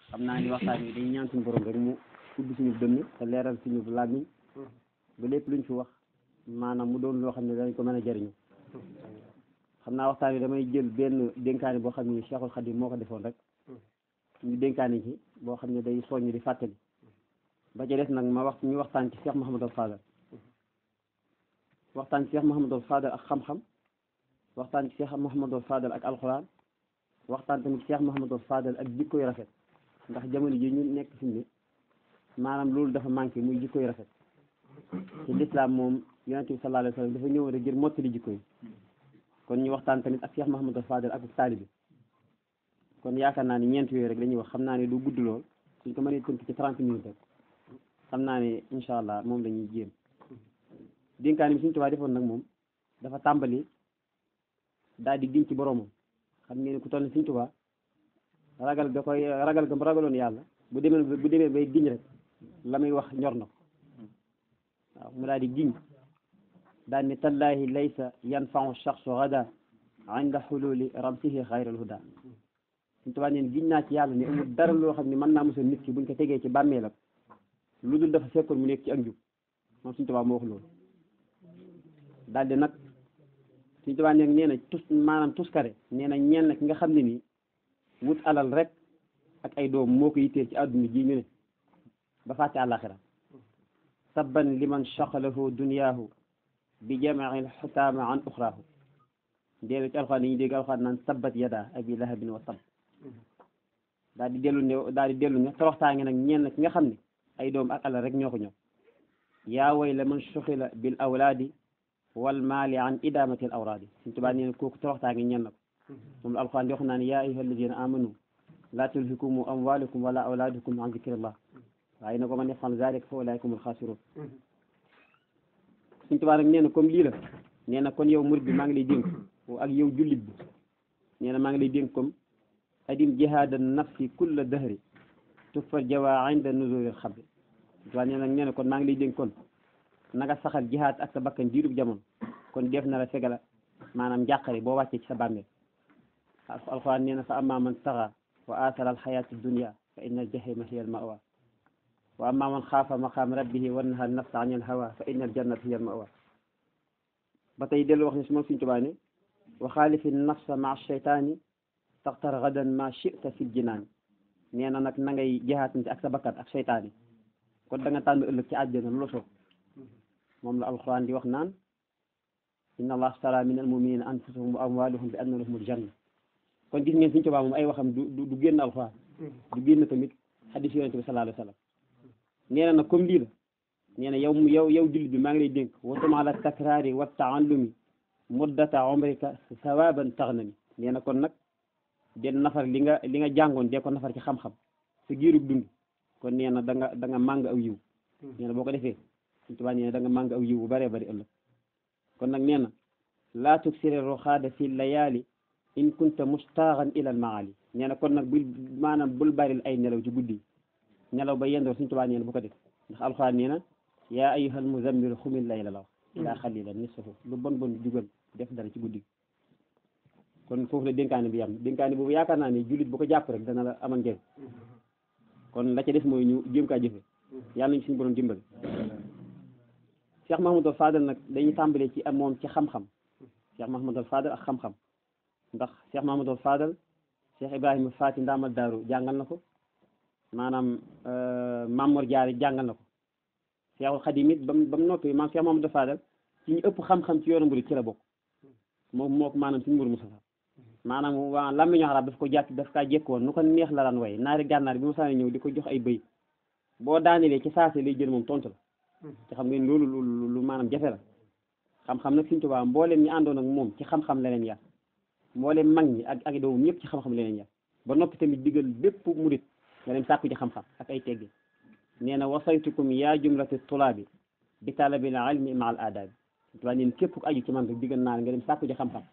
xam naa ni waxtaan wi dañ ñaan suñu borom rek mu ubbi suñu dënn te leeral suñu làmmiñ ba lépp luñ fi wax maanaam mu doon loo xam ne dañ ko mën a jëriñu xam naa waxtaan wi damay jël benn dénkaane boo xam ne Cheikhul Khadim moo ko defoon rek ñu dénkaane ci boo xam ne day soññ di fàttali ba ca des nag ñu waxtaan ci Cheikh Mouhamadou Fadal waxtaan ci Cheikh Mouhamadou Fadal ak xam-xam waxtaan ci Cheikh Mouhamadou Fadal ak alxuraan waxtaan tamit Cheikh Mouhamadou Fadal ak jikko yu rafet ndax jamono ji ñu nekk fi ne maanaam loolu dafa manqué muy jikko yu rafet ci lislaam moom yonent bi sallallahu alayhi wa sallam dafa ñëw rek ngir mottali jikko yi kon ñu waxtaan tamit ak Cheikh Mouhamadou Fadal ak taalibi kon yaakaar naa ni ñeent yooyu rek la ñuy wax xam naa ne du gudd lool suñ ko mënee tënk ci 30 minutes rek xam naa ne incha allah moom la ñuy jéem dénkaani bi Sëriñ Tuubaa defoon nag moom dafa tàmbali daal di giñ ci boromam xam ngeen ne ku toll ni Sëriñ Tuubaa ragal ga mu ragaloon yàlla bu demee bay giñ rek la muy wax ñor na ko waaw mu daal di giñ daal ne tallaahi laysa yanfau shaxsu gada inda xululi ramsihi xayral huda Sëriñ Tuubaa neen giñ naa ci yàlla ne amul dara loo xam ne mën naa musal nit ki buñ ko tegee ci bàmmeelam lu dul dafa fekkoon mu nekk ci ak njub moom Sëriñ Tuubaa moo wax loolu daal di nag Sëriñ Tuubaa neen nee na maanaam tuskare nee na ñenn ki nga xam ne nii wut alal rek ak ay doom moo ko yitteel ci àdduna ji ñu ne ba fàtte àllaaxira sabban liman shaqalahu dunyaahu bi jamail xutaama an uxraahu déelu ci alxuraan dañuy dégg alxuraan naan sabbat yada abi lahabin wa tab daal di dellu ne toroxtaange nag ñenn ki nga xam ne ay doom ak alal rek ñoo ko ñëw yaa way la man suxila bil awlaadi wal maali an idamati al awraadi Sëriñ Tuubaa nee na kooku toroxtaange ñenn ko moom la alxuraan di wax naan yaa ayyuha alladina amanu laa tulhikum amwalukum wala awlaadukum an zikrillah waaye na ko man yafal zalika fa ulaika humul xaasiruun Sëriñ Tuubaa nag nee na comme lii la nee na kon yow murid bi maa ngi lay dénk ak yow jullit bi nee na maa ngi lay dénk comme adim jihaada nafsi kulla dahri tufar jawa inda nuzulil xabri nee na kon maa ngi lay dénk kon na nga saxal jihaad ak sa bakkan diirub jamono kon def na la fegala maanaam njàqare boo wàccee ci sa bàmmeel alxuraan nee na fa amma man taxa wa athara alxayaati dunya fa inna aljahima hiya almawa wa amma man xaafa maqaam rabbihi wa naha nafsa an alhawa fa inna aljannata hiya almawa ba tey dellu wax ne si moom Sëriñ Tuubaa ne wa xaalifi nafsa maa cheytaani taxtar gadan ma chita fi ljinaani nee na nag na ngay jihaatante ak sa bakkan ak cheytaani kon da nga tànn ëllëg ci àjjana lu la soob moom la alxuraan di wax naan inna allah astara min almuminina anfusahum wa amwaluhum bi anna lahumul janna kon gis ngeen Sëriñ Tuubaa moom ay waxam du génn alxuraan du génn tamit xadis yonente bi sallallahu alayhi wa sallam nee na nag comme lii la nee na yow jullit bi maa ngi lay dénk watum ala takraari wa taallumi muddata umrika sawaban taxnami nee na kon nag den nafar li nga jàngoon dee ko nafar ci xam-xam sa giirug dund kon nee na da nga màng aw yiw nee na boo ko defee Sëriñ Tuubaa nee na da nga màng aw yiw bu bëree bëri ëllëg kon nag nee na laa tuksiri roxaada fi layaali in kunta mustaaxan ila al maali nee na kon nag bul bëril ay nelaw ci guddi nelaw ba yendoor Sëriñ Tuubaa nee na bu ko def ndax alxuraan nee na yaa ayyuhal muzammil xumil layla la wax ilaa xalilan nisfahu lu bon jugal def dara ci guddi kon foofu la dénkaane bi yam dénkaane boobu yaakaar naa ne jullit bu ko jàpp rek dana la amal njëriñ kon la ca des mooy ñu jéem kaa jëfe yàlla nañu suñu borom dimbali Cheikh Mouhamadou Fadal nag dañuy tàmbalee ci moom ci xam-xam Cheikh Mouhamadou Fadal ak xam-xam ndax Cheikh Mouhamadou Fadal Cheikh Ibrahima Faati Ndaamal Daaru jàngal na ko maanaam Mamor Jaara jàngal na ko Cheikhul Xadim it ba mu noppi maam Cheikh Mouhamadou Fadal ci ñu ëpp xam-xam ci yoonu murid ci la bokk moo ko maanaam suñu mburu Mustafa maanaam waa làmmiñu arab daf kaa jekkoon nu ko neex la daan way naari gànnaar bi mu saane ñëw di ko jox ay bëy boo daanelee ci saase lay jël moom tontu la te xam ngeen loolu lu maanaam jafe la xam-xam nag Sëriñ Tuubaa mbooleem ñi àndoon ak moom ci xam-xam leneen yar mbooleem mag ñi ak doomam ñëpp ci xam-xam leneen yar ba noppi tamit digal bépp murid nga dem sàkku ci xam-xam ak ay teggi nee na wasaytukum yaa jumlati tulaabi bi talabil ilmi ma al aadaabi waaye neen képp ku aju ci man rek digal naa nga dem sàkku ci xam-xam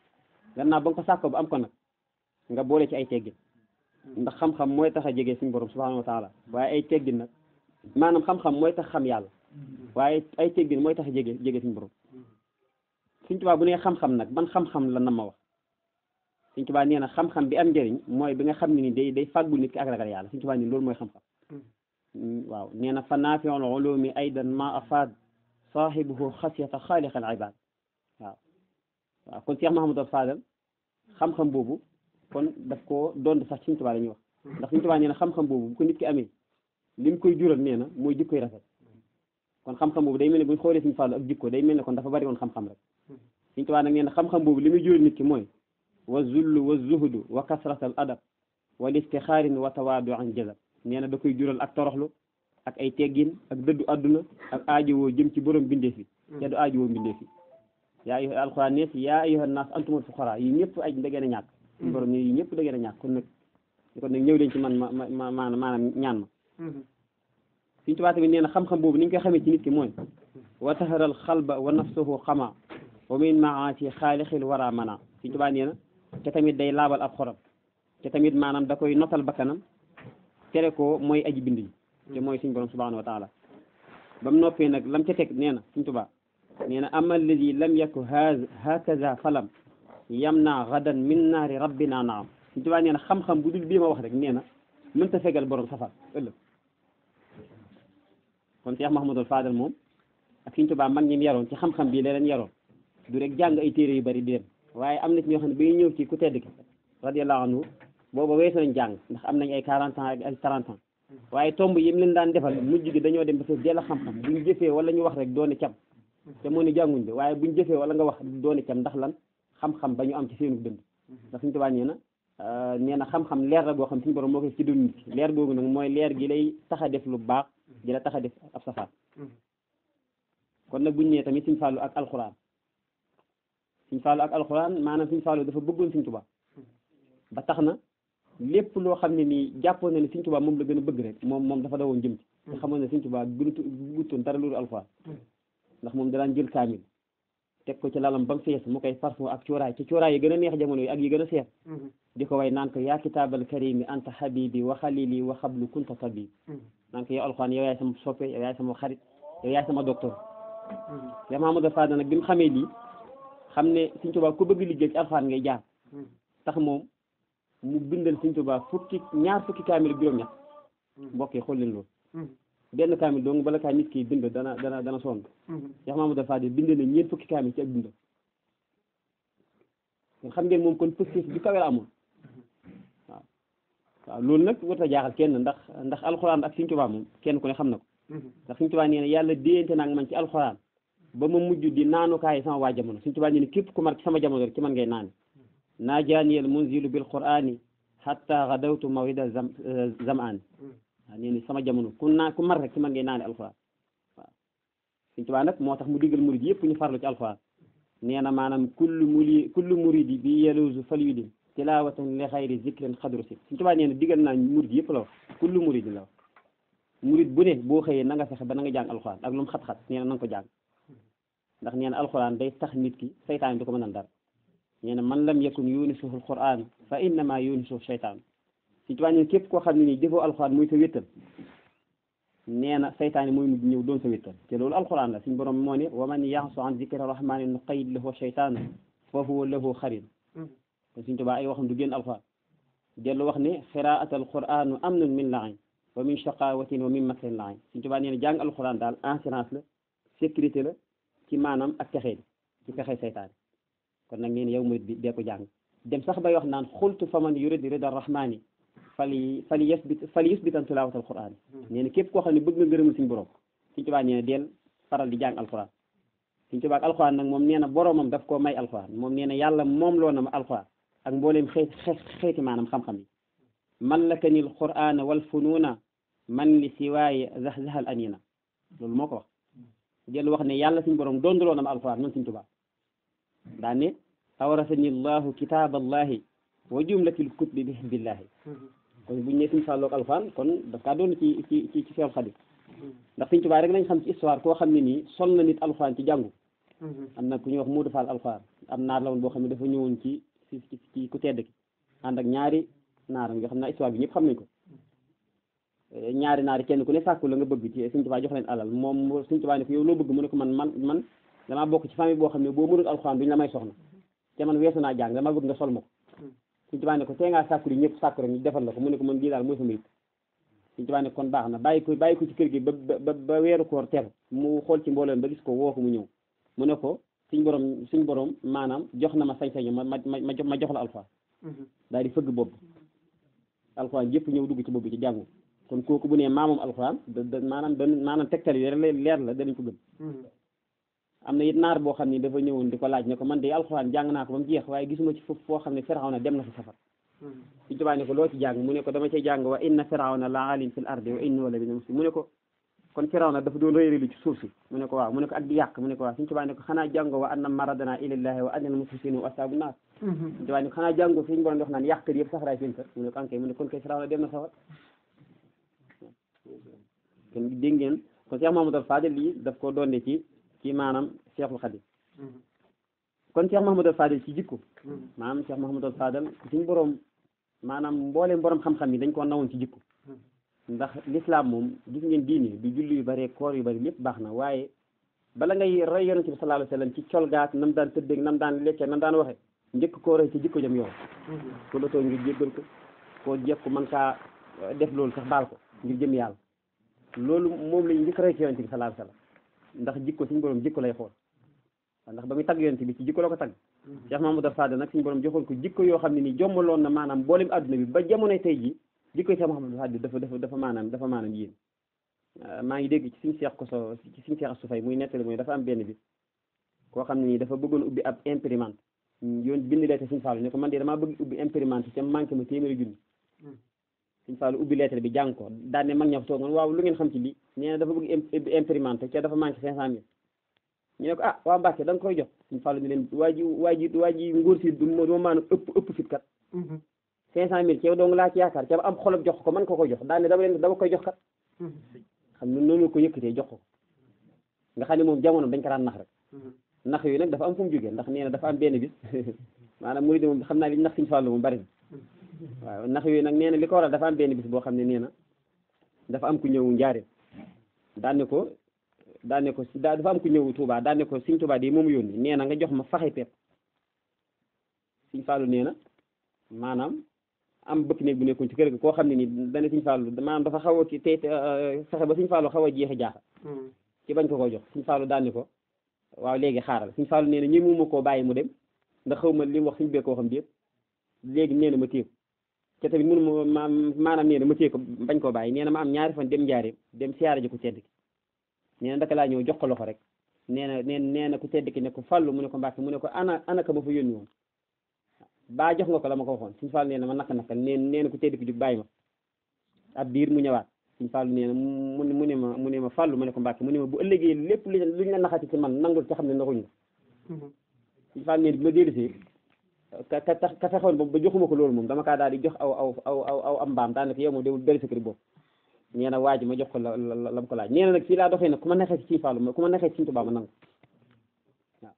gannaaw ba nga ko sàkkoo ba am ko nag nga boole ci ay teggin ndax xam-xam mooy tax a jege suñu borom subhanahu wa taala waaye ay teggin nag maanaam xam-xam mooy tax xam yàlla waaye ay teggin mooy tax a jege suñu borom Sëriñ Tuubaa bu nee xam-xam nag ban xam-xam la nam ma wax Sëñ Tuubaa nee na xam-xam bi am njëriñ mooy bi nga xam ne ni day fàggul nit ki ak ragal yàlla Sëñ Tuubaa ni loolu mooy xam-xam waaw nee na fa naafiul ulumi aydan ma afaad saahibuhu xasiyata xaaliqal ibaad waaw waaw kon Cheikh Mahamadou Fadal xam-xam boobu kon daf koo doon sax Sëñ Tuubaa la ñuy wax ndax Sëñ Tuubaa nee na xam-xam boobu bu ko nit ki amee li mu koy jural nee na mooy jikkoy rafet kon xam-xam boobu day mel ne bu ñu xoolee Sëñ Fallu ak jikko day mel ne kon dafa bari woon xam-xam rek Sëñ Tuubaa nag nee na xam-xam boobu li muy jural nit ki mooy wa zullu wa zuhdu wa kasratal adab wal istixaarin wa tawaaduan jazab nee na da koy jural ak toroxlu ak ay teggin ak dëddu àdduna ak aajowoo jëm ci borom bindeef yi te du aajowoo bindeef yi yaa ayyuha alquran nees yaa ayyuha naas antumul fuqaraa yi ñëpp aj da ngeen a ñàkk borom ni yi ñëpp da ngeen a ñàkk kon nag ñëw leen ci man maanaam ñaan ma Sëñ Tuubaa tamit nee na xam-xam boobu ni ñu koy xamee ci nit ki mooy wa taharal xalba wa nafsuhu xama wa min maasi xaalixil wara mana Sëñ Tuubaa nee na te tamit day laabal ab xoram te tamit maanaam da koy notal bakkanam tere ko mooy aji bind yi te mooy suñ borom subhanahu wa taala ba mu noppee nag lam ca teg nee na Sëñ Tuubaa nee na ama alladi lam yaku hakaza falam yam naa gadan min naari rabbina naam Sëñ Tuubaa nee na xam-xam bu dul bii ma wax rek nee na mënta fegal borom safar ëllëg kon Cheikh Mahamadou Fadal moom ak Sëñ Tuubaa mag ñi yaroon ci xam-xam bii la leen yaroon du rek jàng ay téere yu bari déen waaye am na ci ñoo xam ne ba ñu ñëw ci ku tedd ki radiyallahu anhu booba weesu nañ jàng ndax am nañ ay 40 ans ak ay 30 ans waaye tomb yi mu leen daan defal mujj gi dañoo dem ba fees dell xam-xam buñ jëfee wala ñu wax rek doone cam te moo ne jànguñ bi waaye buñ jëfee wala nga wax doone cam ndax lan xam-xam ba ñu am ci seenu dënd ndax Sëñ Tuubaa nee na xam-xam leer la boo xam suñu borom moo ko ci dund nit ki leer googu nag mooy leer gi lay tax a def lu baax di la tax a def ab safaan kon nag buñ nee tamit Sëñ Fallu ak alxuraan Sëñ Fallu ak alxuraan maanaam Sëñ Fallu dafa bëggoon Sëñ Tuubaa ba tax na lépp loo xam ne nii jàppoon na ne Sëñ Tuubaa moom la gën a bëgg rek moom dafa dawoon jëm ci te xamoon ne Sëñ Tuubaa guttoon dara loolu alxuraan ndax moom daan jël kaamil teg ko ci lalam ba mu fees mu koy parfum ak cuuraay ci cuuraay yi gën a neex jamono yi ak yi gën a seer di ko way naan ko yaa kitaabal karimi anta habibi wa xalili wa xablu kunta tabib naan ko yow alxuraan yow yaay sama soppe yow yaay sama xarit yow yaay sama docteur Cheikh Mahamadou Fadal nag bi mu xamee lii xam ne Sëñ Tuubaa ku bëgg liggéey ci alxuraan ngay jaar tax moom mu bindal Sëñ Tuubaa ñaar fukki kaamil ak juróom-ñett mbokk yi xool leen loolu benn kaamil dong bala kaa nit ki bind dana sonn Cheikh Mahamadou Fadal bind na ñeent fukki kaamil ci ak bindam kon xam ngeen moom kon pëstéef bi kawe la amoon waaw loolu nag warut a jaaxal kenn ndax alxuraan ak Sëñ Tuubaa moom kenn ku ne xam na ko ndax Sëñ Tuubaa nee na yàlla déyante naa man ci alxuraan ba ma mujj di naanukaay sama waa jamono Sëñ Tuubaa nee na képp ku mar ci sama jamono rek ci man ngay naan naajaaniyal munzilu bil qur'ani hatta gadawtu mawida zam'an waaw nee na sama jamono ku mar rek ci man ngay naane alxuraan waaw Sëñ Tuubaa nag moo tax mu diggal murid yëpp ñu farlu ci alxuraan nee na maanaam kullu muridi bi yelusu falyudin tilawatan li xayri zikrin xadru si Sëñ Tuubaa nee na diggal naa murid yëpp la wax kullu muridi la wax murid bu ne boo xëyee na nga fexe ba na nga jàng alxuraan ak lu mu xat-xat nee na nga ko jàng ndax nee na alxuraan day tax nit ki saytaan du ko mënal dara nee na man lam yakun yunisuhu alquran fa innama yunisuhu seytaan Sëñ Tuubaa nee na képp koo xam ne nii jëfoo alxuraan muy sa wéttal nee na saytaan yi mooy mujj ñëw doon sa wéttal te loolu alxuraan la suñu borom moo ne wa man yaxsu an zikri rahmani nuqayyid lahu sheytaana fa huwa lahu xarin kon Sëñ Tuubaa ay waxam du génn alxuraan dellu wax ne xiraat alquranu amnun min lain wa min shaqawatin wa min makrin lain Sëñ Tuubaa nee na jàng alxuraan daal assurance la sécurité la ci maanaam ak texee ci pexe saytaan kon nag nee na yow murid bi dee ko jàng dem sax bay wax naan xultu fa man yurid rida rahmani fali yusbitan tilawat alquran nee na képp koo xam ne bëgg nga ngërëmal suñu borom Sëñ Tuubaa nee na deel faral di jàng alquran Sëñ Tuubaa ak alquran nag moom nee na boromam daf koo may alquran moom nee na yàlla moom loo na ma alquran ak mbooleem xeeti maanaam xam-xam yi mallakani alquran wal fununa man li siwaaye zahzahal anina loolu moo ko wax dellu wax ne yàlla suñu borom donduloo na ma alquran man Sëñ Tuubaa daa ne awrasani llahu kitaaballahi wa jumlatil kutubi bi hizbillahi kon buñu ne Sëñ Fallu ak alxuraan kon daf kaa doon ci Seexul Xadiim ndax Sëñ Tuubaa rek lañ xam ci histoire koo xam ne nii sol na nit alxuraan ci jàngu am na ku ñuy wax Moodu Fall alxuraan am naar la woon boo xam ne dafa ñëwoon ci ku tedd ki ànd ak ñaari naar nga xam naa histoire bi ñëpp xam nañ ko ñaari naari kenn ku ne sàkku la nga bëgg ci Sëñ Tuubaa jox leen alal moom Sëñ Tuubaa ne ko yow loo bëgg mu ne ko man damaa bokk ci famille boo xam ne boo mënul alxuraan duñ la may soxna te man weesu naa jàng damaa bëgg nga sol ma ko Sëñ Tuubaa ne ko tee ngaa sàkku li ñëpp sàkku rek ñu defal la ko mu ne ko man lii daal mooy sama it Sëñ Tuubaa ne kon baax na bàyyi ko ci kër gi ba weeru koor ter mu xool ci mbooloo ba gis ko woo ko mu ñëw mu ne ko suñ borom maanaam jox na ma sañ-sañu ma jox la alxuraan daal di fëgg bopp alxuraan yëpp ñëw dugg ci bopp bi ci jàngu kon kooku bu ne maamoom alxuraan maanaam tegtal yi leer la danañ ko gëm am na it naar boo xam ne dafa ñëwoon di ko laaj ne ko man de alxuraan jàng naa ko ba mu jeex waaye gisuma ci foofu foo xam ne Firawna dem na fi safar Sëñ Tuubaa ne ko loo ci jàng mu ne ko dama cay jàng wa inna Firawna la alin fil ardi wa innahu la mina muslimin mu ne ko kon Firawna dafa doon réyrélu ci suuf si mu ne ko waaw mu ne ko ak di yàq mu ne ko waaw Sëñ Tuubaa ne ko xanaa jàngoo wa anna maradana ilallahi wa anna al musrifina wa ashabu naar Sëñ Tuubaa ne ko xanaa jàngoo suñu borom wax naan yàqkat yëpp safaraay seen kër mu ne ko ankay mu ne kon kay Firawna dem na safar kon dégg ngeen kon Cheikh Mahamadou Fadel lii daf ko doonde ci maanaam Cheikhul Khadim kon Cheikh Mahamadou Fadel ci jikko maanaam Cheikh Mahamadou Fadel suñu borom maanaam mbooleem borom xam-xam yi dañ koo nawoon ci jikko ndax l'islam moom gis ngeen diine du julli yu bari koor yu bari lépp baax na waaye bala ngay roy yonent bi sallallahu alayhi wasallam ci col gaak nam daan tëddeeg nam daan lekkee nam daan waxe njëkk koo roy ci jikko jëm yow ko la too ngir jéggal ko koo jekku mën kaa def loolu sax baal ko ngir jëm yàlla loolu moom lañu njëkk roy ci yonent bi sallallahu alayhi wasallam ndax jikko suñu borom jikko lay xool ndax ba muy tagg yonent bi ci jikko la ko tagg Cheikh Mahamadou Fadel nag suñu borom joxoon ko jikko yoo xam ne ni jombaloon na maanaam mboolem adduna bi ba jamonoy tey ji jikko yi Cheikh Mahamadou Fadel dafa maanaam yéen maa ngi dégg ci suñu Cheikh Koso ci suñu Cheikh Assou Faye muy nettali mooy dafa am benn bi koo xam ne nii dafa bëggoon ubbi ab imprimante yoon bind lettre Sëñ Fallu ne ko man de damaa bëgg ubbi imprimante te manqué ma téeméeri junni Sëñ Fallu ubbi lettre bi jàng ko daan ne mag ña fa toogoon waaw lu ngeen xam ci lii nee na dafa bëgg imprimante te dafa manqué 500 000 ñu ne ko ah waa Mbàkke da nga koy jox Sëñ Fallu ne leen waa ji ngóor si du ma maanaam ëpp fit kat 500 000 ci yow dong laa ci yaakaar ca am xolob jox ko man ko koy jox daan ne dama koy jox kat xam ne noonu ko yëkkatee jox ko nga xam ne moom jamono dañ ko daan nax rek nax yooyu nag dafa am fu mu jógee ndax nee na dafa am benn bis maanaam murid moom xam naa li nax Sëñ Fallu moom bari na waaw nax yooyu nag nee na li ko waral dafa am benn bis boo xam ne nee na dafa am ku ñëw Njaaréem daan ne ko dafa am ku ñëw Touba daan ne ko Sëñ Touba di moomu yónni nee na nga jox ma faxe pepp Sëñ Fallu nee na maanaam am bëkk néeg bu nekkoon ci kër ga koo xam ne ni dana Sëñ Fallu maanaam dafa xaw a te fexe ba Sëñ Fallu xaw a jeex a jaaxa ci bañ ko jox Sëñ Fallu daan ne ko waaw léegi xaaral Sëñ Fallu nee na ñi mu koo bàyyi mu dem ndax xaw ma li mu wax suñu beekoo xam déet léegi nee na ma téye ko te tamit mënu ma maanaam nee na ma téye ko bañ koo bàyyi nee na ma am ñaari fan dem Njaaréem dem siyaare ji ku tedd ki nee na ndaka laa ñëw jox ko loxo rek nee na ku tedd ki ne ko Fallu mu ne ko Mbàkke mu ne ko ana ka ma fa yónni woon baa jox nga ko la ma ko waxoon Sëñ Fallu nee na ma naka nee na ku tedd ki jug bàyyi ma ab diir mu ñëwaat Sëñ Fallu nee na mu ne ma Fallu mu ne ko Mbàkke mu ne ma bu ëllëgee lépp luñ la naxati ci man nangul ci xam ne naxuñ la Sëñ Fallu nee na bi ma dellusee ka fexoon boobu ba joxuma ko loolu moom dama kaa daal di jox aw am mbaam daanaka yow moom déwul bëri sa kër boobu nee na waa ji ma jox ko la mu ko laaj nee na nag fii laa doxee nag ku ma neexee ci Sëñ Fallu ku ma neexee ci Sëñ Tuubaa ma nangu waaw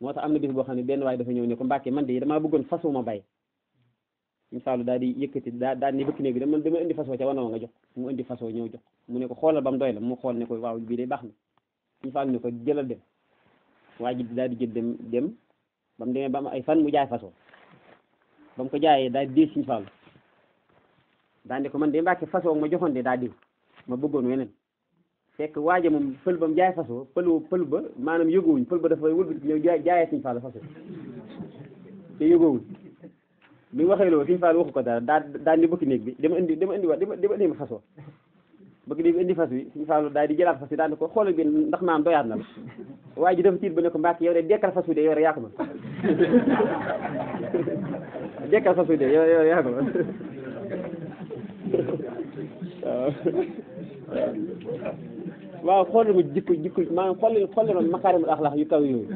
moo tax am na bis boo xam ne benn waaye dafa ñëw ne ko Mbàkke man de damaa bëggoon façon ma bay Sëñ Fallu daal di yëkkati daal ni bëkk néeg bi dama indi façon ca wana nga jox mu indi façon ñëw jox mu ne ko xoolal ba mu doy la mu xool ne ko waaw bii de baax na Sëñ Fallu ne ko jëlal dem waa ji daal di jël dem ba mu demee ba am ay fan mu jaay façon ba mu ko jaayee daal di dee Sëñ Fallu daal di ko man de Mbàkke façon ma joxoon de daa di ma bëggoon weneen fekk waaja moom pël ba mu jaay façon pël ba maanaam yëgoowuñ pël ba dafa wëlbati ñëw jaayee Sëñ Fallu façon te yëgoowuñ bi mu waxee loolu Sëñ Fallu waxu ko dara daal di bëkk néeg bi dama indi ma façon bëgg néeg bi indi fas wi Sëñ Fallu daal di jëlaat fas wi daal di ko xoolal bi ndax maam doyaat na la waaye ji dafa tiit ba ne ko Mbàkke yow de dekkal fas wi de yow rek yaa ko mën dekkal fas wi de yow yaa ko mën waaw xoolal ma jikko maanaam xoolal ma makaarimul axlaaq yu kaw yooyu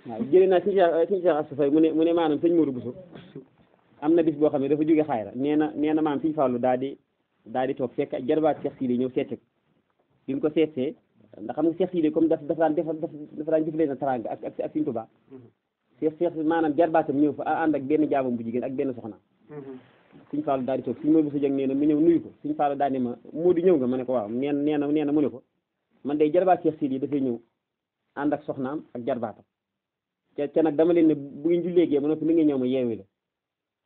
waaw jëlee naa suñu Cheikh Assou Faye mu ne maanaam sëñ Modou Bousso am na bis boo xam ne dafa jóge xayra nee na maanaam Sëñ Fallu daal di toog fekk jarbaat Cheikh Sidi ñëw seete ko bi mu ko seetee ndax xam nga Cheikh Sidi comme dafa daan jëflee na taranga ak Sëñ Tuubaa Cheikh maanaam jarbaatam ñëw fa ànd ak benn jaamam bu jigéen ak benn soxna Sëñ Fallu daal di toog Sëñ Modou Bousso Dieng nee na mu ñëw nuyu ko Sëñ Fallu daal ne ma Modou ñëw nga ma ne ko waaw nee na mu ne ko man day jarbaat Cheikh Sidi dafay ñëw ànd ak soxnaam ak jarbaatam ca nag dama leen ne bu ngeen jullee gee ba noppi ni nga ñëw ma yeewi la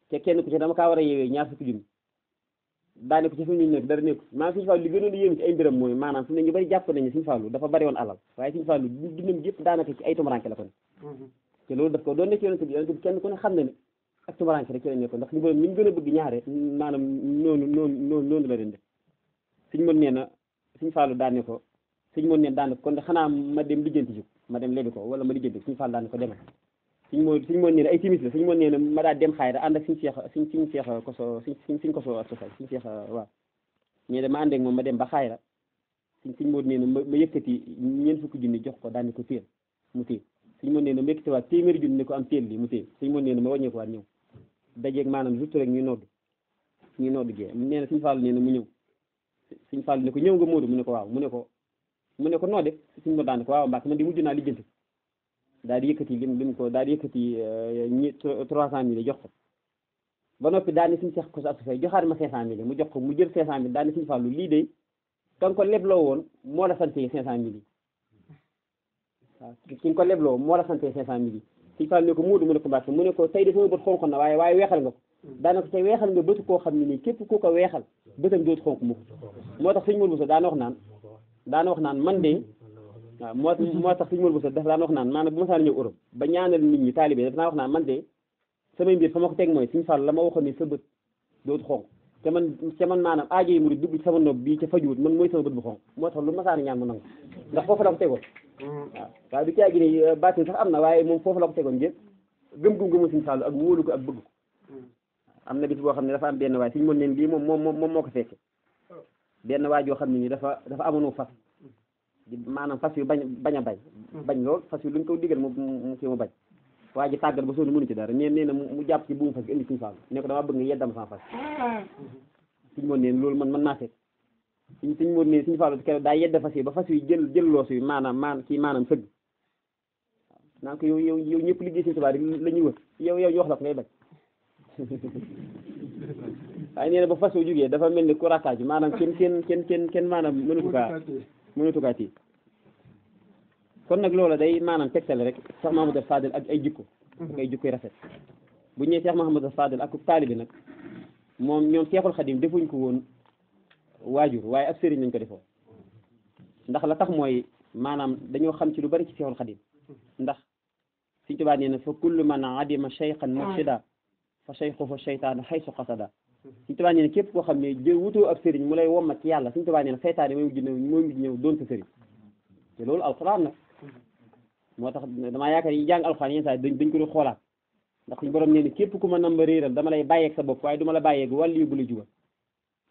te kenn ku ci dama kaa war a yeewee ñaar fukki junni daane ko ci suñu nekk dara nekku maanaam Sëñ Fallu li gënoon a yéemu ci ay mbiram mooy maanaam fi mu ne ñu bari jàpp nañu Sëñ Fallu dafa bari woon alal waaye Sëñ Fallu dundam yëpp daanaka ci ay tumuranke la ko ne te loolu daf ko doon ne ci yonent bi kenn ku ne xam ne ne ak tumuranke rek ci lañ nekkoon ndax suñu borom ni mu gën a bëgg ñaare maanaam noonu la leen def Sëñ mën nee na Sëñ Fallu daane ko Sëñ mën neen daane ko kon xanaa ma dem lijjanti ji ma dem lebi ko wala ma lijjanti Sëñ Fallu daane ko demal Sëñ mën nee na ay timis la Sëñ mën nee na ma daal dem xayra ànd ak Sëñ Seex koso Sëñ koso asofay Sëñ Seex waaw ñee dama ànd ak moom ma dem ba xayra Sëñ mën nee na ma yëkkati ñeent fukki junni jox ko daane ko téel mu téel Sëñ mën nee na ma yëkkati waat téeméeri junni ne ko am téel li mu téel Sëñ mën nee na ma wàññeeku waat ñëw dajeeg maanaam juste rek ñuy nodd gee nee na Sëñ Fallu nee na mu ñëw Sëñ Fallu ne ko ñëw nga Moodu mu ne ko waaw mu ne ko noo def Sëñ mën daane ko waaw Mbàkke man di mujj naa lijjanti daal di yëkkati lim ko daal di yëkkati 300 000 jox ko ba noppi daal ni Sëñ Seex ko sa fay joxaat ma 500 000 mu jox ko mu jël 500 000 daal ni Sëñ Fallu lii de ka nga ko lebloo woon moo la sante 500 000 yi waaw ki nga ko lebloo moo la sante 500 000 yi Sëñ Fallu ne ko Moodu mu ne ko Mbàkke mu ne ko tey de sama bët xonq na waaye weexal nga ko daanaka tey weexal nga bëtu koo xam ne nii képp ku ko weexal bëtam dootu xonq mukk moo tax Sëñ Moodu Buso daana wax naan man de waaw moo tax Sëñ Moodu Buso dafa daan wax naan maanaam bu ma saan ñëw Europe ba ñaanal nit ñi taalibe dafa naa wax naan man de samay mbir fa ma ko teg mooy Sëñ Fallu la ma waxoon ni sa bët dootu xonq te man maanaam aajo yi murid dugg ci sama nopp bii ca fajuwut man mooy sama bët bu xonq moo tax lu ma saan ñaan mu nangu ndax foofu la ko tegoon waaw waaye du caagi ne baatin sax am na waaye moom foofu la ko tegoon njëpp gëm-gëm Sëñ Fallu ak wóolu ko ak bëgg ko am na bis boo xam ne dafa am benn waay Sëñ mën neen lii moom moo ko fekke benn waay joo xam ne ni dafa amoon fas maanaam fas yu bañ a bañ lool fas yu luñ ko digal mu kii mu bañ waa ji tàggat ba sonn mënu ci dara nee na mu jàpp ci buumu fas indi Sëñ Fallu ne ko dama bëgg nga yeddam sama fas Sëñ mën neen loolu man naa fekk Sëñ mën neen Sëñ Fallu keroog daa yedda fas yi ba fas yu jël loosu yi maanaam sëgg naan ko yow ñëpp liggéey Sëñ Tuubaa la ñuy wër yow ñu wax la ko ngay bañ waaye nee na ba fas yu jógee dafa mel ni ku rakkaaju maanaam kenn maanaam mënatu kaa tii kon nag loola day maanaam tegtale rek Cheikh Mahamadou Fadel ak ay jikko ak ay jikkoy rafet bu ñëwee Cheikh Mahamadou Fadel ak taalibi nag moom ñoom Seexul Xadim defuñ ko woon waajur waaye ab sëriñ lañ ko defoo ndax la tax mooy maanaam dañoo xam ci lu bari ci Seexul Xadim ndax Sëñ Tuubaa nee na fa kullu man adima cheikhan murshida fa cheikhuhu cheytaanu haysu qasada Sëñ Tuubaa nee na képp koo xam ne wutoo ab sëriñ mu lay wommat ci yàlla Sëñ Tuubaa nee na seytaane mooy mujj ñëw doon sa sëriñ te loolu alxuraan nag moo tax damaa yaakaar yi jàng alxuraan yenn saa dañ ko di xoolaat ndax suñu borom nee na képp ku ma namba réeral dama lay bàyyeeg sa bopp waaye du ma la bàyyeeg wàllu bu la jubal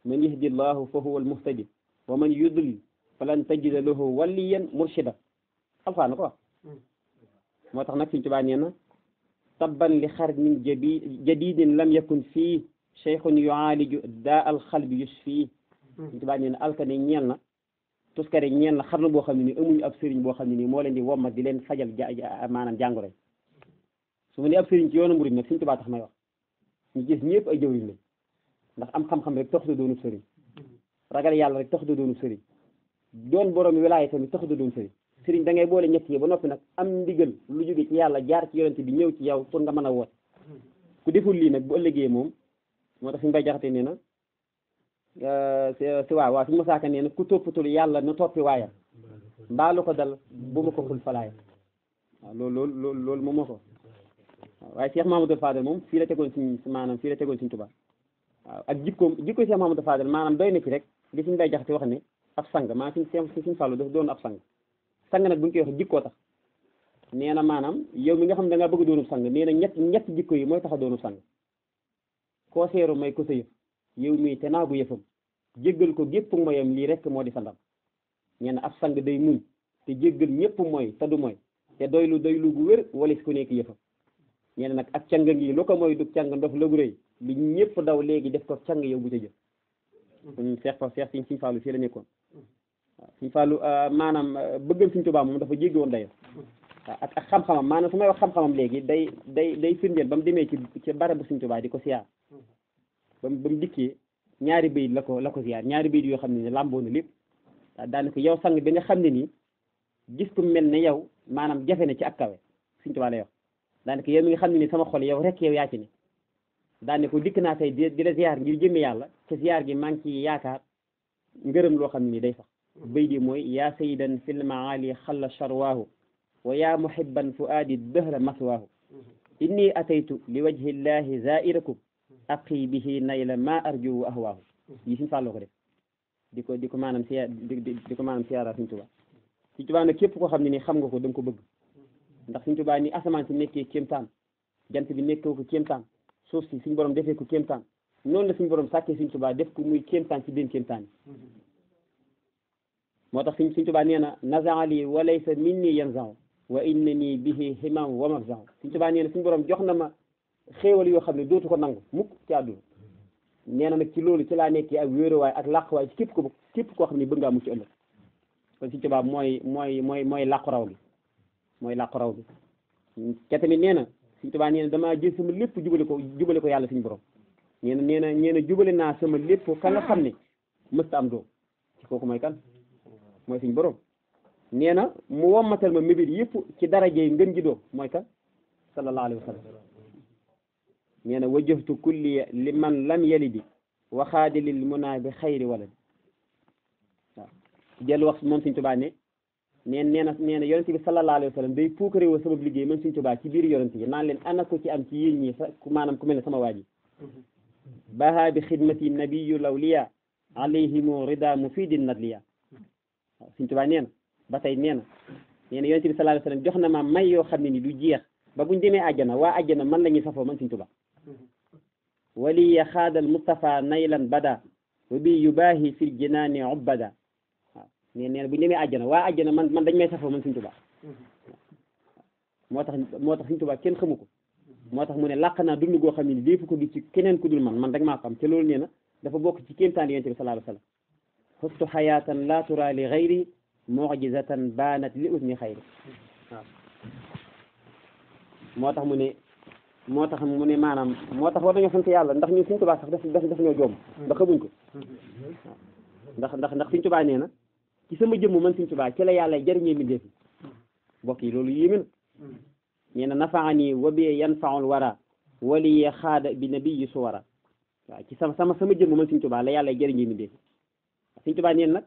man yahdi llahu fa huwa almuhtadi wa man yudlil falan tajida lahu waliyan murshida alxuraan na ko wax moo tax nag Sëñ Tuubaa nee na tabban li xarnin jadidin lam yakun fii cheikhun yuaaliju daa al xalbi yusfii Sëñ Tuubaa nee na alkane ñeel na tuskare ñeel na xarnu boo xam ne nii amuñu ab sëriñ boo xam ne nii moo leen di wommat di leen fajal maanaam jàngoro su ma ne ab sëriñ ci yoonu murid nag Sëñ Tuubaa tax may wax ñu gis ñëpp ay jëwriñ lañ ndax am xam-xam rek taxut a doonub sëriñ ragal yàlla rek taxut a doonub sëriñ doon borom wilaaya tamit taxut a doon sëriñ sëriñ da ngay boole ñett yi ba noppi nag am ndigal lu jóge ci yàlla jaar ci yonent bi ñëw ci yow pour nga mën a woot ku deful lii nag bu ëllëgee moom moo tax suñu bay jaxate nee na si waaw suñu masaaka nee na ku toppatul yàlla na toppi waayam mbaalu ko dal bu ma ko xul falaaya waaw loolu moom moo ko waaye Cheikh Mahamadou Fadel moom fii la tegoon Sëñ Tuubaa waaw ak jikko Cheikh Mahamadou Fadel maanaam doy na ci rek li suñu bay jaxate wax ne ab sang maanaam Sëñ Fallu dafa doon ab sang nag bu ñu koy wax jikkoo tax nee na maanaam yow mi nga xam ne da ngaa bëgg doonub sang nee na ñett jikko yi mooy tax a doonub sang koo seeru may ko sa yëf yow mii te naa bu yëfam jéggal ko gépp moyam lii rek moo di sa ndam nee na ab sang day muñ te jéggal ñëpp mooy te du mooy te doylu gu wér walis ku nekk yëfam nee na nag ak càng ngi lu ko mooy du càng ndox la gu rëy li ñëpp daw léegi def ko càng yow bu ca jëf seex Sëñ Fallu fii la nekkoon waaw Sëñ Fallu maanaam bëggam Sëñ Tuubaa moom dafa jéggi woon dayo waaw ak xam-xamam maanaam su may wax xam-xamam léegi day firndeel ba mu demee ci barabu Sëñ Tuubaa di ko siyaar ba mu dikkee ñaari bayit la ko siyaar ñaari bayit yoo xam ne làmboo na lépp waaw daanaka yow sang bi nga xam ne nii gis ku mel ne yow maanaam jafe na ci ak kawe Sëñ Tuubaa lay wax daanaka yow mi nga xam ne ni sama xol yow rek yow yaa ci ne daane ko dikk naa tey di la ziar ngir jëmmi yàlla te ziar gi maa ngi ci yaakaar ngërëm loo xam ne ni day sax bay di mooy yaa sayyidan fil maali xalla sharwaahu wa yaa muhibban fuaadi dëhra maswaahu inni ataytu li wajhi llahi zairakum aqi bihi nayla ma arju wa ahwaahu yi suñu fàlloo ko def di ko maanaam di ko maanaam siyaara Sëñ Tuubaa Sëñ Tuubaa nag képp koo xam ne ni xam nga ko da nga ko bëgg ndax Sëñ Tuubaa ni asamaan si nekkee kéemtaan jant bi nekkee ko kéemtaan suuf si suñu borom defee ko kéemtaan noonu la suñu borom sàkkee Sëñ Tuubaa def ko muy kéemtaan ci benn kéemtaan yi moo tax Sëñ Tuubaa nee na nazaali wa laysa minni yanzau wa innani bihi himam wa mafzau Sëñ Tuubaa nee na suñu borom jox na ma xéewal yoo xam ne dootu ko nangu mukk ci àdduna nee na nag ci loolu ci laa nekkee ak wéeruwaay ak làquwaay ci képp koo xam ne bëgg ngaa mucc ëllëg kon Sëñ Tuubaa mooy làqu raw gi mooy làqu raw gi ca tamit nee na Sëñ Tuubaa nee na damaa jël sama lépp jubale ko yàlla suñu borom nee na jubale naa sama lépp ka nga xam ne mësta am doom ci kooku mooy kan mooy suñu borom nee na mu wommatal ma mébét yëpp ci darajey ngën ji doom mooy kan sallallahu alayhi wa sallam nee na wajjahtu kulli li man lam yalidi waxaadi lil munaa bi xayri walad waaw jël wax moom Sëñ Tuubaa ne nee na yonent bi sallallahu alayhi wa sallam day puukare woo sama liggéey man Sëñ Tuubaa ci biir yonent yi naan leen ana ko ci am ci yéen ñi maanaam ku mel ne sama waa ji baha bi xidmati nabiyu lawliya alayhimu rida mufidin nadliya waaw Sëñ Tuubaa nee na ba tey nee na yonent bi sallallahu alayhi wa sallam jox na ma may yoo xam ne ni du jeex ba buñ demee àjjana waa àjjana man la ñuy safoo man Sëñ Tuubaa waliya xaadal Mustafa naylan bada wa bi yubaahi fil jinaani ubbada waaw nee na bu ñu demee àjjana waa àjjana man dañ may safoo man Sëñ Tuubaa moo tax Sëñ Tuubaa kenn xamu ko moo tax mu ne làq naa dund goo xam ne lépp ko gis ci keneen ku dul man rek maa ko am te loolu nee na dafa bokk ci kéemtaan Yonent bi sallallahu alayhi wa sallam xustu xayaatan laa turaa li xayri mu'jizatan baanat li usni xayri waaw moo tax mu ne maanaam moo tax war nañoo sant yàlla ndax ñun Sëñ Tuubaa sax daf ñoo joom ndax xamuñ ko waaw ndax Sëñ Tuubaa nee na ci sama jëmm man Sëñ Tuubaa ci la yàlla jariñee mbindeef mbokk yi loolu yéeme na nee na nafaani wa bi yanfaul wara wali xaada bi nabiyi suwara waaw ci sama jëmm man Sëñ Tuubaa la yàlla jariñee mbindeef Sëñ Tuubaa nee na nag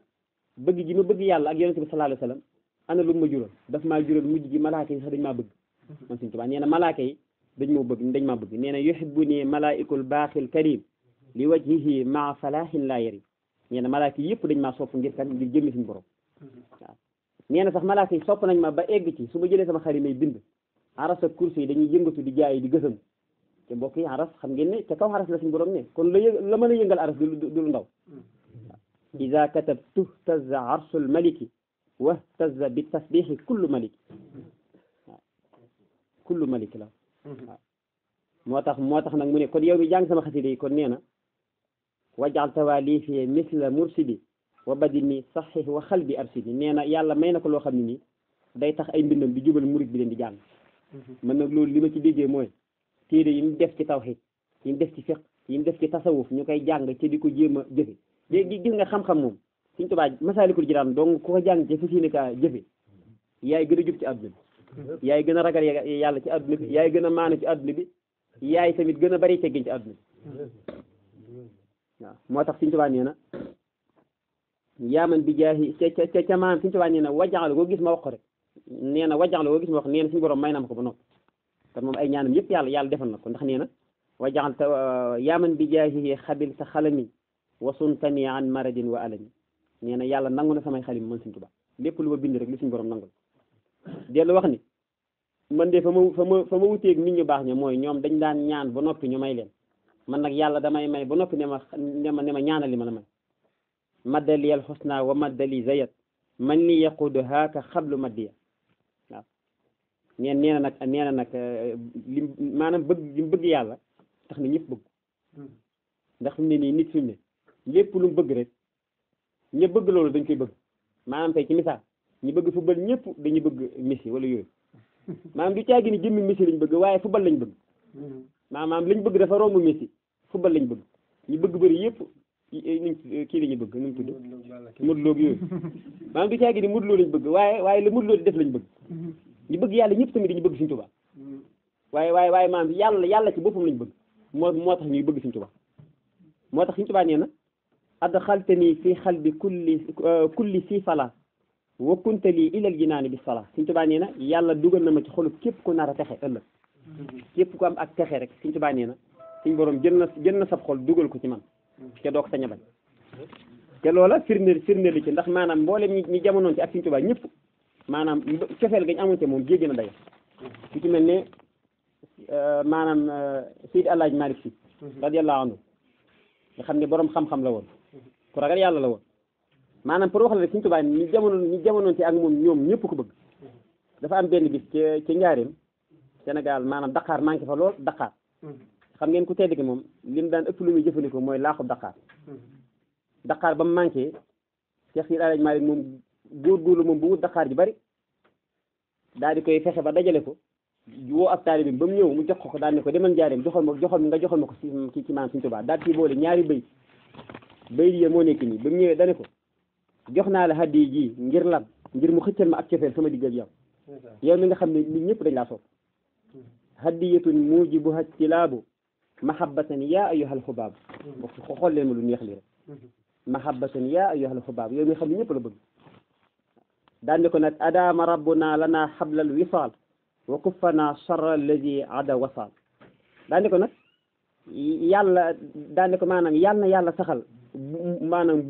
bëgg gi ma bëgg yàlla ak yonent bi sallallahu alayhi wa sallam ana lu ma jural daf maa jural mujj gi malaaka yi sax dañ maa bëgg man Sëñ Tuubaa nee na malaaka yi dañ maa bëgg nee na yuhibbuni malaa'ikul baaxil karim li wajhihi maa falahin laa yarim nee na malaaka yi yëpp dañ maa sopp ngir kan ngir jëmmi suñu borom waaw nee na sax malaaka yi sopp nañ ma ba egg ci su ma jëlee sama xarit may bind aras ak kursi yi dañuy yëngatu di jaay di gësam te mbokk yi aras xam ngeen ne ca kaw aras la suñu borom ne kon la mën a yëngal aras du lu ndaw iza katabtu tazza arsul maliki wa tazza bi tasbihi kullu maliki waaw kullu maliki la waaw moo tax nag mu ne kon yow mi jàng sama xasida yi kon nee na wajal tawali fi misla mursidi wa badini sahih wa xalbi arsidi nee na yàlla may na ko loo xam ne nii day tax ay mbindam di jubal murid bi leen di jàng man nag loolu li ma ci déggee mooy téere yi mu def ci tawhid yi mu def ci fiqh yi mu def ci tasawuf ñu koy jàng ci di ko jéem a jëfe léegi gis nga xam-xam moom Sëñ Tuubaa Masaalikul Jinaan donc ku ko jàng ci fas yéene kaa jëfe yaay gën a jub ci àdduna bi yaay gën a ragal yàlla ci àdduna bi yaay gën a maanu ci àdduna bi yaay tamit gën a bari teggin ci àdduna bi waaw moo tax Sëñ Tuubaa nee na yaaman bi jaahi ca maanaam Sëñ Tuubaa nee na wajaxla koo gis ma wax ko rek nee na wajaxla koo gis ma wax nee na suñu borom may na ma ko ba noppi kon moom ay ñaanam yëpp yàlla defal na ko ndax nee na wajaxal ta yaaman bi jaahi xabil sa xalami wasuntani an maradin wa alami nee na yàlla nangu na samay xalim man Sëñ Tuubaa lépp lu ma bind rek lu suñu borom nangul dellu wax ni man de fa ma wuteeg nit ñu baax ña mooy ñoom dañ daan ñaan ba noppi ñu may leen man nag yàlla damay may ba noppi ne ma ñaanal li ma la may maddali al xusna wa maddali zayat man li yaqudu haaka xablu maddiya waaw nee na nag li maanaam bëgg yàlla tax na ñëpp bëgg ndax fi mu ne nii nit fi mu ne lépp lu mu bëgg rek ña bëgg loolu dañ koy bëgg maanaam tey ci misaal ñi bëgg football ñëpp dañuy bëgg Messi wala yooyu maanaam du caagi ni jëmmi Messi lañ bëgg waaye football lañ bëgg maanaam lañ bëgg dafa romb Messi football lañ bëgg ñu bëgg bëri yëpp kii lañu bëgg nu mu tudd Modou Lo yooyu maanaam du caagi ni Modou Lo lañ bëgg waaye la Modou Lo di def lañ bëgg ñu bëgg yàlla ñëpp tamit dañu bëgg Sëñ Tuubaa waaye maam yàlla ci boppam lañ bëgg moo tax ñuy bëgg Sëriñ Tuubaa moo tax Sëriñ Tuubaa nee na adxaltani fi xalbi kulli si fala wa kunta lii ilal jinaani bis sala Sëriñ Tuubaa nee na yàlla dugal na ma ci xolu képp ku nar a texe ëllëg képp ku am ak texe rek Sëriñ Tuubaa nee na suñ borom jël na sab xol dugal ko ci man te doo ko sañ a bañ te loola firnde li ci ndax maanaam mboolem ñi jamonoon ci ak Sëriñ Tuubaa ñëpp maanaam cofeel gañ amoon te moom jéggi na dayo su ci mel ne maanaam Seydi Alaaji Malick Sy radiyallahu anhu nga xam ne borom xam-xam la woon ku ragal yàlla la woon maanaam pour wax la rek Sëriñ Tuubaa ñi jamonoon ci ak moom ñoom ñëpp ko bëgg dafa am benn bis ca Njaaréem Sénégal maanaam Dakar manqué fa lool Dakar xam ngeen ku tedd ki moom li mu daan ëpp lu muy jëfandikoo mooy laaxub Dakar ba mu manqué Cheikh Seydi Alaaji Malick moom góorgóorlu moom bu wut Dakar ji bari daal di koy fexe ba dajale ko woo ak taalibe bi ba mu ñëw mu jox ko daal ne ko demal Njaaréem joxal ma ko ci maanaam Sëriñ Tuubaa daal ci boole ñaari bëy yi moo nekk nii ba mu ñëwee dane ko jox naa la hadiya ji ngir lan ngir mu xëccal ma ak cofeel sama digg ak yow mi nga xam ne nit ñëpp dañ laa sopp hadiyatun mujibuha tilaabu mahabbatan yaa ayyuhal xubaab xool leen ma lu neex li rek mahabbatan yaa ayyuhal xubaab yow mi xam ne ñëpp la bëgg daan ne ko nag adaama rabbuna lana xablal wisaal wa kuffana charra alladi ada wasaal daan ne ko nag yàlla daan ne ko maanaam yàlla na yàlla saxal maanaam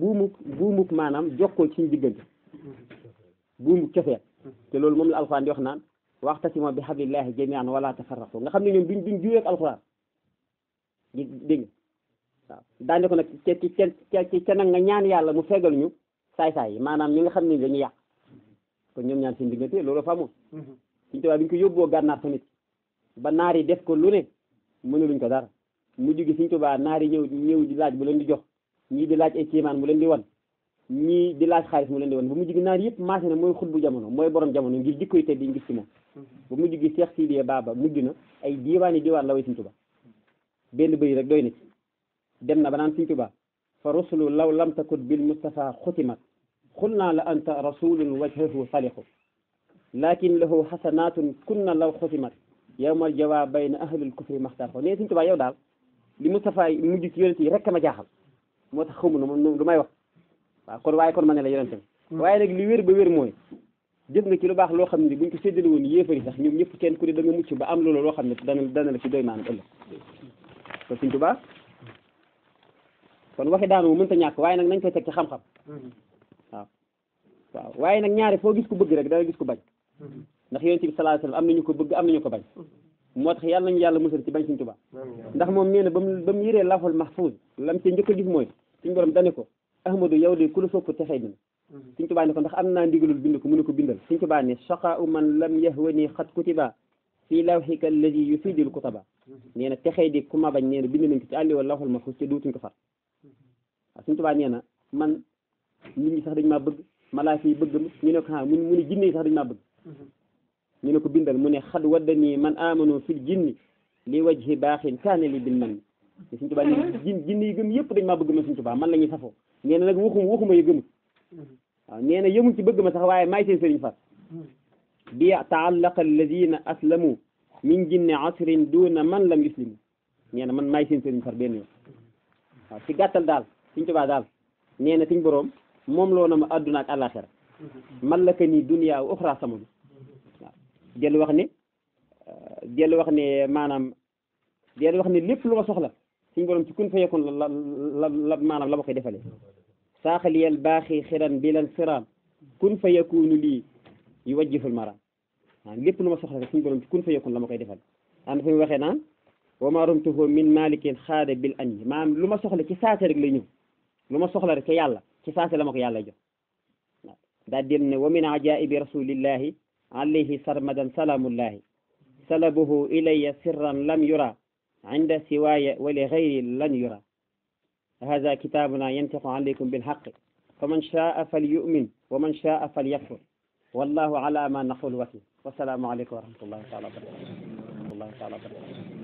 buumuk maanaam jokkoo ci ñu diggante buumuk cofeel te loolu moom la alxuraan di wax naan waxtasimu bi hablillahi jamian wala tafarraqu nga xam ne ñoom duñ juyeeg alxuraan dégg nga waaw daan ne ko nag ca nag nga ñaan yàlla mu fegal ñu saay-saay yi maanaam ñi nga xam ne dañuy yàq kon ñoom ñaan seen diggante loolu fa amoon Sëriñ Tuubaa bi ñu ko yóbboo gànnaar tamit ba naar yi def ko lu ne mënuluñ ko dara mujj gi Sëriñ Tuubaa naar yi ñëw di laaj bu leen di jox ñii di laaj ay kéemaan mu leen di wan ñii di laaj xaalis mu leen di wan ba mujj gi naar yëpp maase na mooy xutbu jamono mooy borom jamono ngir jikkoy tedd yi ngis ci moom ba mujj gi Cheikh Sidiya Baba mujj na ay diwaan la way Sëriñ Tuubaa benn bëy rek doy na ci dem na ba naan Sëriñ Tuubaa fa rusulu law lam takut bil Mustafa xutimat xul naa la anta rasulun wajhahu saliqu lakin lahu xasanatun kunna law xutimat yawmal jawaa bayna ahlil kufri maxtaar ko ne Sëriñ Tuubaa yow daal li Mustafa mujj ci yonent yi rek ma jaaxal moo tax xamu na moom lu may wax waaw kon ma ne la yonent waaye nag li wér ba wér mooy jëf nga ci lu baax loo xam ne buñ ko séddale woon yéefari sax ñoom ñëpp kenn ku ne da nga mucc ba am loolu loo xam ne dana la ci doy maanaam ëllëg kon Sëriñ Tuubaa kon waxi daanu mënta ñàkk waaye nag nañ koy teg ci xam-xam waaw waaye nag ñaari foo gis ko bëgg rek da nga gis ko bañ ndax yonent bi sallallahu alayhi wasallam am nañu ko bëgg am nañu ko bañ moo tax yàlla nañu yàlla musal ci bañ Sëriñ Tuubaa ndax moom nee na ba mu yëree laful mahfuz lam ci njëkk a gis mooy suñu borom dane ko ahmadu yow de ku la sopp texey dina Sëriñ Tuubaa ne ko ndax am naa ndigalul bind ko mu ne ko bindal Sëriñ Tuubaa ne shaqa'u man lam yahwani xat kutiba fii lawhika alladi yufidul kutaba nee na texey di ku ma bañ nee na bind nañ ko ci àlli wala lawhul mahfuz te duutuñ ko far waaw Sëriñ Tuubaa nee na man nit ñi sax dañ maa bëgg malaaka yi bëgg ma ñu ne ko mu ne jinne yi sax dañ maa bëgg ñu ne ko bindal mu ne xad waddani man amanu fil jinni li wajhi baaxin kaane li bil man te Sëriñ Tuubaa jinne yi gëm yëpp dañ maa bëgg ma Sëriñ Tuubaa man la ñuy safoo nee na nag waxuma yi gëmut waaw nee na yëmul ci bëgg ma sax waaye maay seen sëriñ far bi taallaqa alladina aslamu min jinni asrin duna man lam yuslimu nee na man maay seen sëriñ far benn yoon waaw ci gàttal daal Sëriñ Tuubaa daal nee na suñ boroom moom loo na ma adduna ak àllaaxira mallaka nii dunya wa uxra sama waaw dellu wax ne maanaam dellu wax ne lépp lu ma soxla suñ boroom ci kun fa yakun la maanaam la ma koy defalee saaxaliyal baaxi xiran bilan siram kun fa yakunu lii yu wajjiful maraam waaw lépp lu ma soxla rek suñ boroom ci kun fa yakun la ma koy defal daan dafa waxee naan wa ma rumtuhu min malikin xaada bil an yi maanaam lu ma soxla ci saase rek lay ñëw lu ma soxla rek ca yàlla ci saase la ma ko yàlla jox waaw daa dem ne wa min ajaibi rasulillahi alayhi sarmadan salaamullahi salabuhu ilayya sirran lam yura inda siwaaya wa li gayri lan yura hada kitabuna yantiqu alaykum bilhaqi faman shaa falyumin wa man shaa falyakfur wallahu ala ma naqul wakil wasalaamu aleykum wa rahmatullahi taala wa barakatuh